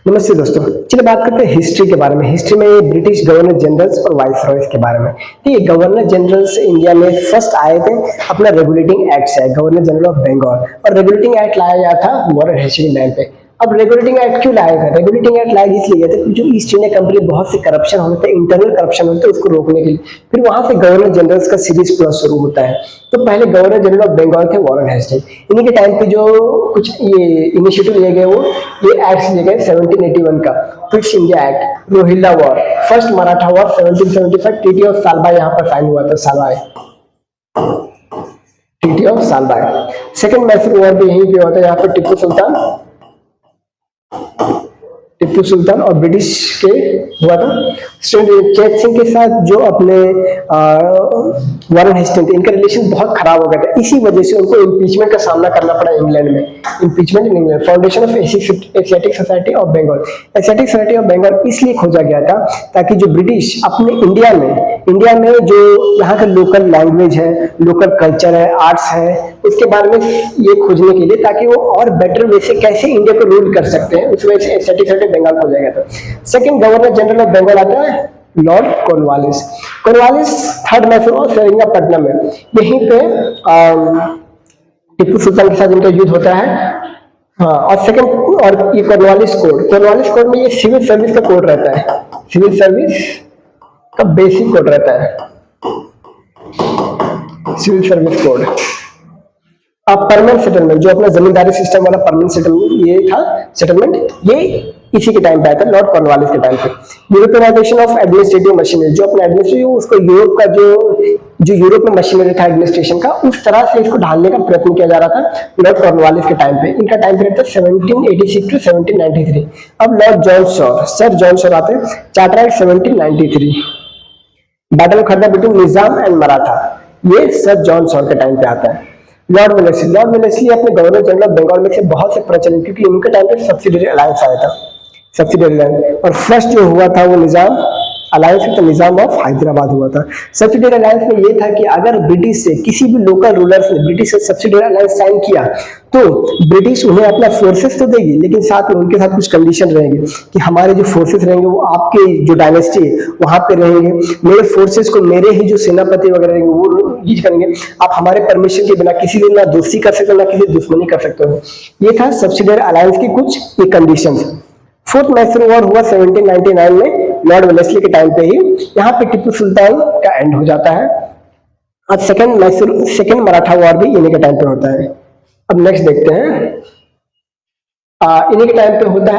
नमस्ते दोस्तों। चलिए बात करते हैं हिस्ट्री के बारे में। हिस्ट्री में ब्रिटिश गवर्नर जनरल्स और वाइसरॉयज के बारे में। ठीक है, गवर्नर जनरल्स इंडिया में फर्स्ट आए थे अपना रेगुलेटिंग एक्ट से, गवर्नर जनरल ऑफ बंगाल, और रेगुलेटिंग एक्ट लाया गया था वॉरेन हेस्टिंग्स टाइम पे। अब रेगुलेटिंग एक्ट क्यों लाया गया? रेगुलेटिंग एक्ट लाया इसलिए गया था कि जो ईस्ट इंडिया कंपनी बहुत से करप्शन होते थे, इंटरनल करप्शन होते थे, उसको रोकने के लिए। फिर वहां से गवर्नर जनरल्स का सीरीज पूरा शुरू होता है। तो पहले गवर्नर जनरल ऑफ बंगाल थे वॉरेन हेस्टिंग्स। इन्हीं के टाइम पे जो कुछ ये इनिशिएटिव लिए गए, वो ये एक्ट लिए गए 1781 का quits India act, Rohilla war, first Maratha war 1775, treaty of Salbai यहाँ पर साइन हुआ था, Salbai, treaty of Salbai. Second Mysore war भी यहीं पे होता है, यहाँ पर टिप्पू सुल्तान और ब्रिटिश के हुआ था। चेत सिंह के साथ जो अपने वॉरेन हेस्टिंग्स थे, इनका रिलेशन बहुत खराब हो गया था। इसी वजह से उनको इम्पीचमेंट का सामना करना पड़ा इंग्लैंड में। Impeachment in England, foundation of Asiatic Society of Bengal. Asiatic Society of Bengal इसलिए खोजा गया था ताकि जो ब्रिटिश अपने इंडिया में जो यहाँ का लोकल लैंग्वेज है, लोकल कल्चर है, आर्ट्स है, उसके बारे में ये खोजने के लिए, ताकि वो और बेटर वे से कैसे इंडिया को रूल कर सकते हैं, उस वजह से एशियाटिक सोसाइटी बंगाल खोजा गया था। Second governor general of Bengal आता है lord Cornwallis. Cornwallis third Mysore और सेरिंगपट्टनम में, यहीं पे टिप्पू सुल्तान के साथ इनका युद्ध होता है। हाँ, और सेकंड और ये कॉर्नवालिस कोड में ये सिविल सर्विस का कोड रहता है, सिविल सर्विस का बेसिक कोड रहता है, सिविल सर्विस कोड। अब परमानेंट सेटलमेंट, जो अपना जमींदारी सिस्टम वाला परमानेंट सेटलमेंट ये था, सेटलमेंट ये इसी के टाइम पे आया था, लॉर्ड कॉर्नवालिस के टाइम पे। यूरोपियनाइजेशन ऑफ एडमिनिस्ट्रेटिव मशीनरी, जो अपना एडमिनिस्ट्रेटिव उसको यूरोप का जो यूरोप में मशीनरी था एडमिनिस्ट्रेशन का, उस तरह से इसको ढालने का प्रयत्न किया जा रहा था लॉर्ड कॉर्नवालिस के टाइम पे। इनका टाइम पीरियड था 1786 टू 1793। अब Lord John sure, sir John sure आते हैं, चार्टर एक्ट 1793, बैटल खड़ा बिटवीन निजाम एंड मराठा, ये सर जॉन शॉर के टाइम पे आता है। लॉर्ड वेलेस्ली अपने गवर्नर जनरल ऑफ बंगाल में से बहुत से प्रचलित, क्योंकि उनके टाइम पे सब्सिडरी अलायंस आया था, सब्सिडरी अलायंस, और फर्स्ट जो हुआ था वो निजाम अलायंस में, तो निजाम ऑफ हैदराबाद हुआ था। सब्सिडरी अलायंस में ये था कि अगर ब्रिटिश से किसी भी लोकल रूलर्स ने ब्रिटिश से सब्सिडरी अलायंस साइन किया, तो ब्रिटिश उन्हें अपना फोर्सेस तो देगी, लेकिन साथ में उनके साथ कुछ कंडीशन रहेंगे कि हमारे जो फोर्सेस रहेंगे वो आपके जो डायनेस्टी है वहां पे रहेंगे, मेरे फोर्सेस को मेरे ही जो सेनापति वगैरह रहेंगे वो यूज करेंगे, आप हमारे परमिशन के बिना किसी दिन ना दोस्ती कर सकते हो, ना किसी दुश्मनी कर सकते हो। ये था सब्सिडरी अलायंस की कुछ ये कंडीशंस। फोर्थ मैसूर वॉर हुआ 1799 में, लॉर्ड वेलेस्ली के टाइम पे ही। यहाँ पे टिप्पू सुल्तान का एंड हो जाता है। अब सेकंड मराठा वॉर भी इन्हीं के टाइम पे होता है। अब नेक्स्ट देखते हैं, इन्हीं के टाइम पे होता है